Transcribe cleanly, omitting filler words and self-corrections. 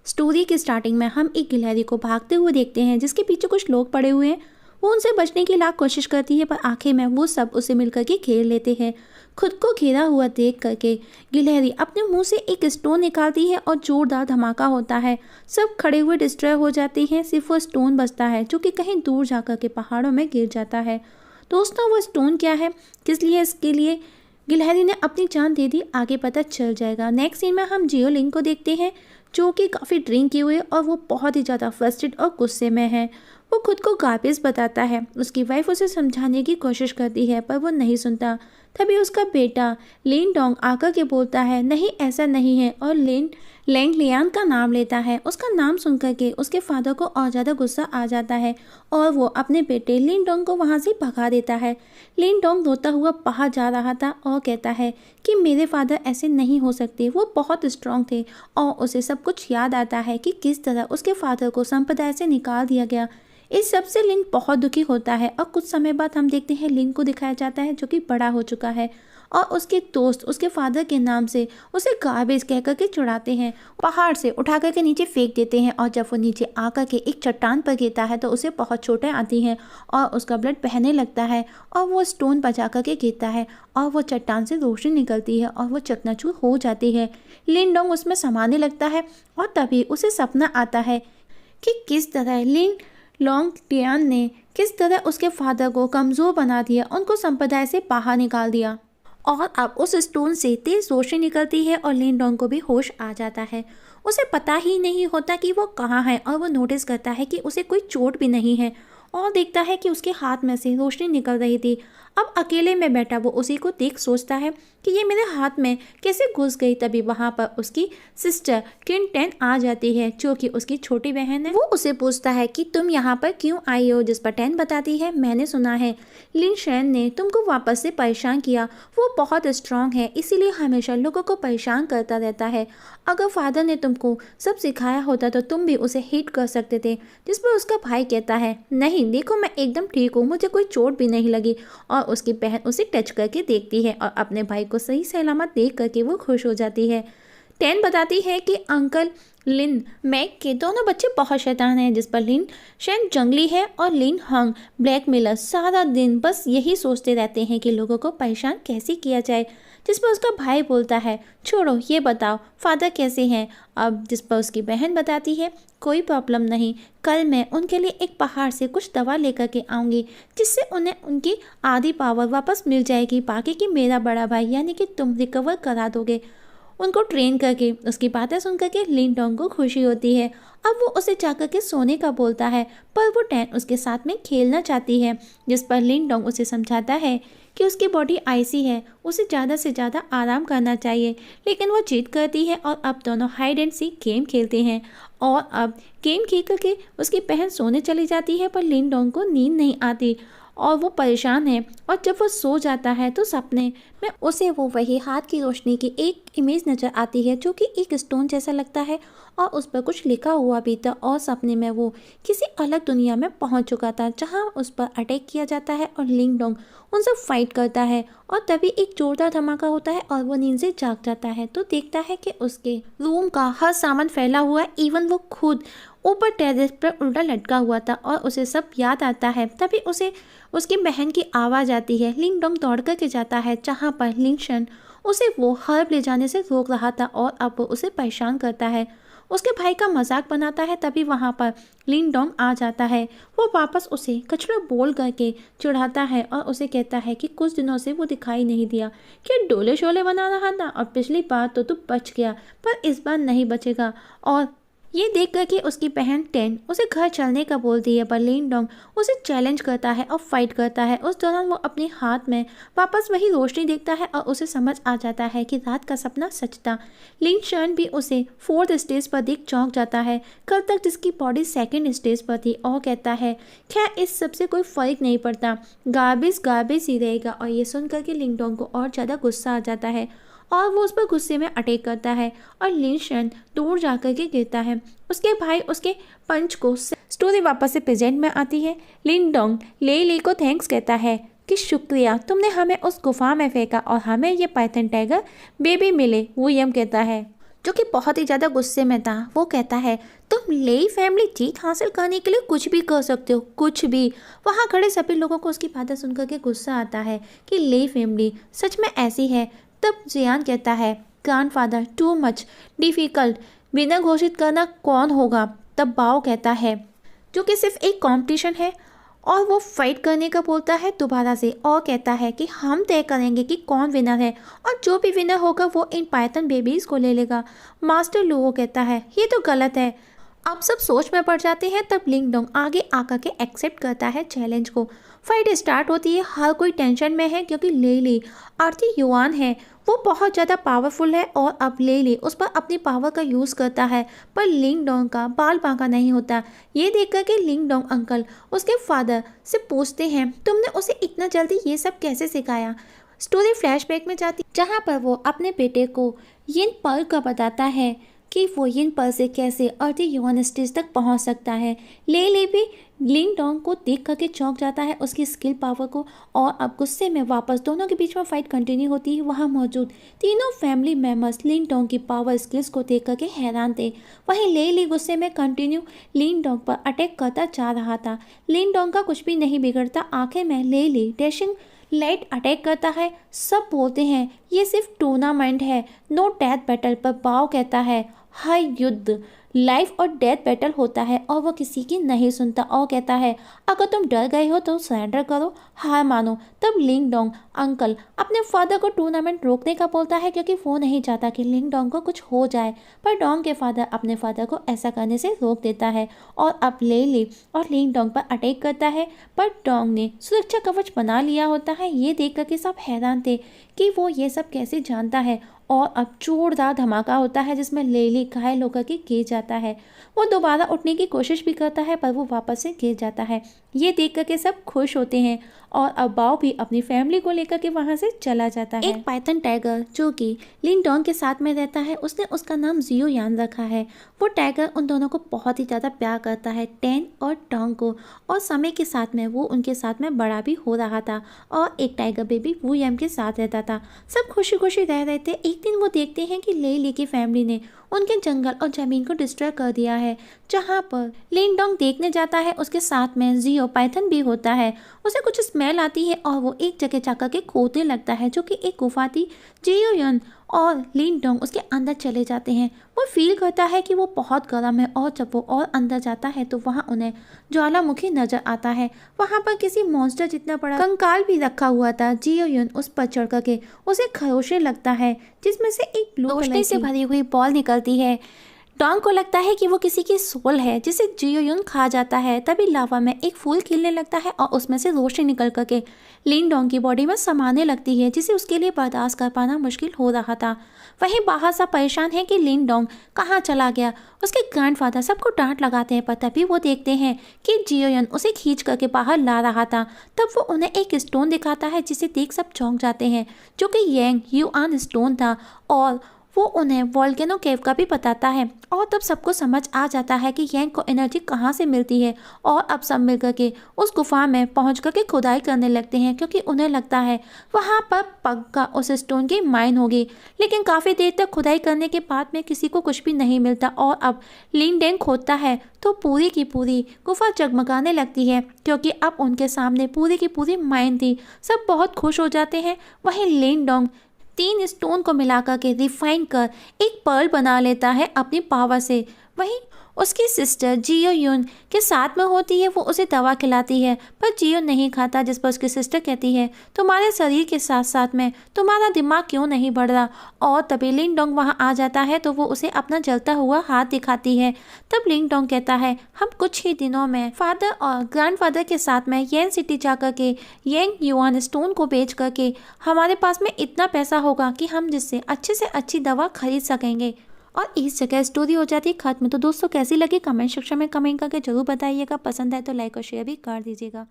Story की starting में हम एक गिलहरी को भागते हुए देखते हैं जिसके पीछे कुछ लोग पड़े हुए हैं। वो उनसे बचने की लाख कोशिश करती है पर आखिर में वो सब उसे मिलकर के घेर लेते हैं। खुद को घेरा हुआ देख करके गिलहरी अपने मुंह से एक स्टोन निकालती है और जोरदार धमाका होता है। सब खड़े हुए डिस्ट्रॉय हो जाते हैं, सिर्फ वो स्टोन बचता है जो कि कहीं दूर जाकर के पहाड़ों में गिर जाता है। दोस्तों, वो स्टोन क्या है, किस लिए इसके लिए गिलहरी ने अपनी जान दे दी, आगे पता चल जाएगा। नेक्स्ट सीन में हम जियोलिंग को देखते हैं जो कि काफ़ी ड्रिंक किए हुए और वो बहुत ही ज़्यादा फ्रस्ट्रेट और गुस्से में है। वो खुद को गार्बेज बताता है। उसकी वाइफ उसे समझाने की कोशिश करती है पर वो नहीं सुनता। तभी उसका बेटा लिन डोंग आकर के बोलता है नहीं ऐसा नहीं है, और लिन लैंग लियान का नाम लेता है। उसका नाम सुनकर के उसके फादर को और ज़्यादा गुस्सा आ जाता है और वो अपने बेटे लिन डोंग को वहाँ से भगा देता है। लिन डोंग रोता हुआ बाहर जा रहा था और कहता है कि मेरे फादर ऐसे नहीं हो सकते, वो बहुत स्ट्रांग थे। और उसे सब कुछ याद आता है कि किस तरह उसके फादर को संप्रदाय से निकाल दिया गया। इस सब से लिन बहुत दुखी होता है और कुछ समय बाद हम देखते हैं लिन को दिखाया जाता है जो कि बड़ा हो चुका है और उसके दोस्त उसके फादर के नाम से उसे गार्बेज कह कर के चुड़ाते हैं, पहाड़ से उठा कर के नीचे फेंक देते हैं। और जब वो नीचे आकर के एक चट्टान पर गिरता है तो उसे बहुत चोटें आती हैं और उसका ब्लड बहने लगता है और वो स्टोन बचा कर के गिरता है और वो चट्टान से रोशनी निकलती है और वो चकनाचूर हो जाती है। लिन डोंग उसमें समाने लगता है और तभी उसे सपना आता है कि किस तरह लिन लॉन्ग टियान ने किस तरह उसके फादर को कमज़ोर बना दिया, उनको संप्रदाय से बाहर निकाल दिया। और अब उस स्टोन से तेज रोशनी निकलती है और लिन डोंग को भी होश आ जाता है। उसे पता ही नहीं होता कि वो कहाँ है और वो नोटिस करता है कि उसे कोई चोट भी नहीं है और देखता है कि उसके हाथ में से रोशनी निकल रही थी। अब अकेले में बैठा वो उसी को देख सोचता है कि ये मेरे हाथ में कैसे घुस गई। तभी वहाँ पर उसकी सिस्टर किन टेन आ जाती है जो कि उसकी छोटी बहन है। वो उसे पूछता है कि तुम यहाँ पर क्यों आई हो, जिस पर टेन बताती है मैंने सुना है लिन शैन ने तुमको वापस से परेशान किया। वो बहुत स्ट्रांग है इसीलिए हमेशा लोगों को परेशान करता रहता है। अगर फादर ने तुमको सब सिखाया होता तो तुम भी उसे हिट कर सकते थे। जिस पर उसका भाई कहता है नहीं देखो मैं एकदम ठीक हूँ, मुझे कोई चोट भी नहीं लगी। और उसकी बहन उसे टच करके देखती है और अपने भाई को सही सलामत देख करके वो खुश हो जाती है। टेन बताती है कि अंकल लिन मैक के दोनों बच्चे बहुत शैतान हैं, जिस पर लिन शैन जंगली है और लिन हंग ब्लैकमेलर सारा दिन बस यही सोचते रहते हैं कि लोगों को परेशान कैसे किया जाए। जिस पर उसका भाई बोलता है छोड़ो ये बताओ फादर कैसे हैं। अब जिस पर उसकी बहन बताती है कोई प्रॉब्लम नहीं, कल मैं उनके लिए एक पहाड़ से कुछ दवा लेकर के आऊँगी जिससे उन्हें उनकी आधी पावर वापस मिल जाएगी, बाकी की मेरा बड़ा भाई यानी कि तुम रिकवर करा दोगे उनको ट्रेन करके। उसकी बातें सुन करके लिन डोंग को खुशी होती है। अब वो उसे जाकर के सोने का बोलता है पर वो टेन उसके साथ में खेलना चाहती है। जिस पर लिन डोंग उसे समझाता है कि उसकी बॉडी आइसी है, उसे ज़्यादा से ज़्यादा आराम करना चाहिए, लेकिन वो जिद करती है और अब दोनों हाइड एंड सीक गेम खेलते हैं। और अब गेम खेल करके उसकी बहन सोने चली जाती है पर लिन डोंग को नींद नहीं आती और वो परेशान है। और जब वो सो जाता है तो सपने में उसे वो वही हाथ की रोशनी की एक इमेज नज़र आती है जो कि एक स्टोन जैसा लगता है और उस पर कुछ लिखा हुआ भी था। और सपने में वो किसी अलग दुनिया में पहुंच चुका था जहां उस पर अटैक किया जाता है और लिन डोंग उनसे फाइट करता है। और तभी एक जोरदार धमाका होता है और वो नींद से जाग जाता है तो देखता है कि उसके रूम का हर सामान फैला हुआ है, इवन वो खुद ऊपर टेरेस पर उल्टा लटका हुआ था और उसे सब याद आता है। तभी उसे उसकी बहन की आवाज़ आती है। लिन डोंग दौड़ करके जाता है जहाँ पर लिन शन उसे वो हर्ब ले जाने से रोक रहा था और अब वो उसे परेशान करता है, उसके भाई का मजाक बनाता है। तभी वहाँ पर लिन डोंग आ जाता है। वो वापस उसे कचरा बोल करके चिढ़ाता है और उसे कहता है कि कुछ दिनों से वो दिखाई नहीं दिया, कि डोले शोले बना रहा था और पिछली बार तो तू बच गया पर इस बार नहीं बचेगा। और ये देख कर कि उसकी बहन टेन उसे घर चलने का बोलती है पर लिन डोंग उसे चैलेंज करता है और फाइट करता है। उस दौरान वो अपने हाथ में वापस वही रोशनी देखता है और उसे समझ आ जाता है कि रात का सपना सच था। लिन शन भी उसे 4th स्टेज पर देख चौंक जाता है, कल तक जिसकी बॉडी 2nd स्टेज पर थी, और कहता है खैर इस सबसे कोई फर्क नहीं पड़ता, गार्बेज गार्बेज ही रहेगा। और ये सुनकर के लिन डोंग को और ज़्यादा गुस्सा आ जाता है और वो उस पर गुस्से में अटैक करता है और लिन शन दूर जाकर के गिरता है। उसके भाई उसके पंच को स्टोरी वापस से प्रेजेंट में आती है। लिन डोंग ले को थैंक्स कहता है कि शुक्रिया, तुमने हमें उस गुफा में फेंका और हमें ये पाइथन टाइगर बेबी मिले। विलियम कहता है जो कि बहुत ही ज़्यादा गुस्से में था। वो कहता है तुम लेई फैमिली जीत हासिल करने के लिए कुछ भी कर सकते हो, कुछ भी। वहाँ खड़े सभी लोगों को उसकी बातें सुनकर के गुस्सा आता है कि लेई फैमिली सच में ऐसी है। तब जियान कहता है grandfather too much difficult, winner घोषित करना कौन होगा। तब बाओ कहता है जो कि सिर्फ एक कंपटीशन है, और वो फाइट करने का बोलता है दोबारा से, और कहता है कि हम तय करेंगे कि कौन विनर है, और जो भी विनर होगा वो इन पाइथन बेबीज को ले लेगा। मास्टर लुओ कहता है ये तो गलत है। अब सब सोच में पड़ जाते हैं। तब लिंग डोंग आगे आकर के एक्सेप्ट करता है चैलेंज को। फाइट स्टार्ट होती है। हर कोई टेंशन में है क्योंकि लेली आरती युआन है, वो बहुत ज़्यादा पावरफुल है, और अब लेली उस पर अपनी पावर का यूज़ करता है, पर लिंग डोंग का बाल बांका नहीं होता। ये देख कर के लिंग डोंग अंकल उसके फादर से पूछते हैं तुमने उसे इतना जल्दी ये सब कैसे सिखाया। स्टोरी फ्लैशबैक में जाती जहाँ पर वो अपने बेटे को यिन पर्ल का बताता है कि वो यिन पर्ल से कैसे अर्थ युआन स्टेज तक पहुंच सकता है। ले भी लिंग डोंग को देख करके चौंक जाता है उसकी स्किल पावर को, और अब गुस्से में वापस दोनों के बीच में फाइट कंटिन्यू होती है। वहाँ मौजूद तीनों फैमिली मेम्बर्स लिंग डोंग की पावर स्किल्स को देख करके हैरान थे। वहीं ले गुस्से में कंटिन्यू लिंग डोंग पर अटैक करता जा रहा था। लिंग डोंग का कुछ भी नहीं बिगड़ता। आखिर में ले डैशिंग लाइट अटैक करता है। सब बोलते हैं ये सिर्फ टूर्नामेंट है, नो डेथ बैटल। पर बाओ कहता है हर युद्ध लाइफ और डेथ बैटल होता है, और वो किसी की नहीं सुनता, और कहता है अगर तुम डर गए हो तो सरेंडर करो, हार मानो। तब लिंग डोंग अंकल अपने फादर को टूर्नामेंट रोकने का बोलता है क्योंकि वो नहीं चाहता कि लिंग डोंग को कुछ हो जाए, पर डोंग के फादर अपने फादर को ऐसा करने से रोक देता है, और अब ले और लिंग डोंग पर अटैक करता है। पर डोंग ने सुरक्षा कवच बना लिया होता है। ये देख करके सब हैरान थे कि वो ये सब कैसे जानता है, और अब जोरदार धमाका होता है जिसमें लेली घायल होकर के गिर जाता है। वो दोबारा उठने की कोशिश भी करता है पर वो वापस से गिर जाता है। ये देख करके सब खुश होते हैं, और अब बाओ भी अपनी फैमिली को लेकर के वहाँ से चला जाता है। एक पाइथन टाइगर जो कि लिंग डोंग के साथ में रहता है, उसने उसका नाम जियो यान रखा है। वो टाइगर उन दोनों को बहुत ही ज़्यादा प्यार करता है, टेन और टोंग को, और समय के साथ में वो उनके साथ में बड़ा भी हो रहा था, और एक टाइगर बेबी वू यम के साथ रहता था। सब खुशी खुशी रह रहे थे। एक दिन वो देखते हैं कि ले की फैमिली ने उनके जंगल और जमीन को डिस्ट्रॉय कर दिया है। जहाँ पर लिंग डोंग देखने जाता है उसके साथ में जियो पाइथन भी होता है। उसे कुछ स्मेल आती है और वो एक जगह जाकर के खोदने लगता है जो कि एक गुफा थी। जियो यन और लिंग डोंग उसके अंदर चले जाते हैं। वो फील करता है कि वो बहुत गर्म है, और जब वो और अंदर जाता है तो वहाँ उन्हें ज्वालामुखी नजर आता है। वहाँ पर किसी मॉन्स्टर जितना बड़ा कंकाल भी रखा हुआ था। जियो युन उस पर चढ़ करके उसे खरोशने लगता है जिसमें से एक रोशनी से भरी हुई बॉल निकलती है। डोंग को लगता है कि वो किसी की सोल है जिसे जियो युन खा जाता है। तभी लावा में एक फूल खिलने लगता है और उसमें से रोशनी निकल करके लिंग डोंग की बॉडी में समाने लगती है, जिसे उसके लिए बर्दाश्त कर पाना मुश्किल हो रहा था। वहीं बाहर सब परेशान है कि लिंग डोंग कहाँ चला गया। उसके ग्रैंडफादर सबको डांट लगाते हैं, पर तभी वो देखते हैं कि जियो युन उसे खींच करके बाहर ला रहा था। तब वो उन्हें एक स्टोन दिखाता है जिसे देख सब चौंक जाते हैं, जो कि यांग युआन स्टोन था, और वो उन्हें वोल्केनो केव का भी बताता है। और तब सबको समझ आ जाता है कि यांग को एनर्जी कहाँ से मिलती है, और अब सब मिलकर के उस गुफा में पहुँच कर के खुदाई करने लगते हैं, क्योंकि उन्हें लगता है वहाँ पर पक्का उस स्टोन की माइन होगी। लेकिन काफ़ी देर तक खुदाई करने के बाद में किसी को कुछ भी नहीं मिलता, और अब लिंग डेंग खोदता है तो पूरी की पूरी गुफा जगमगाने लगती है, क्योंकि अब उनके सामने पूरी की पूरी माइन थी। सब बहुत खुश हो जाते हैं। वहीं लिंग डोंग 3 स्टोन को मिलाकर के रिफाइन कर एक पर्ल बना लेता है अपनी पावर से। वहीं उसकी सिस्टर जियो युन के साथ में होती है। वो उसे दवा खिलाती है, पर जियो नहीं खाता, जिस पर उसकी सिस्टर कहती है तुम्हारे शरीर के साथ साथ में तुम्हारा दिमाग क्यों नहीं बढ़ रहा। और तभी लिंग डोंग वहाँ आ जाता है तो वो उसे अपना जलता हुआ हाथ दिखाती है। तब लिंग डोंग कहता है हम कुछ ही दिनों में फादर और ग्रैंडफादर के साथ में येन सिटी जाकर के यांग युआन स्टोन को बेच करके हमारे पास में इतना पैसा होगा कि हम जिससे अच्छे से अच्छी दवा खरीद सकेंगे। और इस जगह स्टोरी हो जाती है खत्म। तो दोस्तों कैसी लगी कमेंट सेक्शन में कमेंट करके जरूर बताइएगा। पसंद आए तो लाइक और शेयर भी कर दीजिएगा।